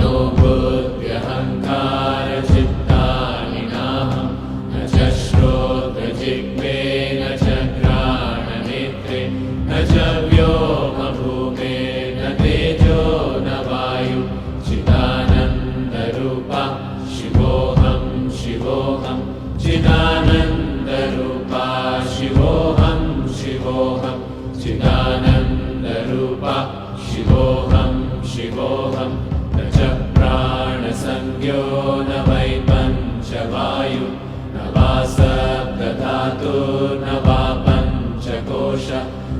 मनो बुद्ध्यहङ्कारचित्तानि नाहं न च श्रोत्रजिह्वे न च घ्राणनेत्रे न च व्योमभूमे न तेजो न वायु चिदानन्दरूपा शिवोऽहं शिवोऽहं चिदानन्दरूपा शिवोऽहं शिवोऽहं चिदानन्दरूपा शिवोऽहं शिवोऽहं न च प्राणसंज्ञो न वै पञ्चवायु न वा सप्तधातुर्न वा पञ्चकोश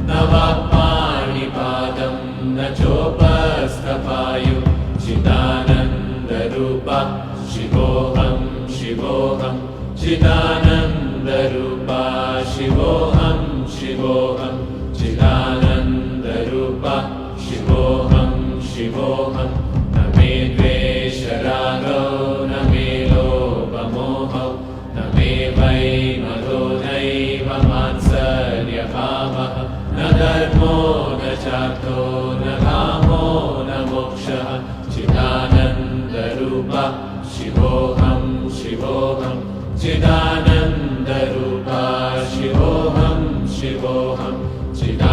न वा पाणिपादं न चोपस्थपायु चिदानन्दरूपा शिवोऽहं शिवोऽहं चिदानन्दरूपा शिवोऽहं शिवोऽहं चिदानन्दरूपा शिवोऽहं शिवोऽहं न मे द्वेषरागो न मे लोभमोहौ न मे वै मदो नैव मात्सर्यभावः न धर्मो न चार्थो न कामो न मोक्षः चिदानन्दरूपा शिवोऽहं शिवोऽहं चिदानन्दरूपा शिवोऽहं शिवोऽहं चिदानन्दरूपा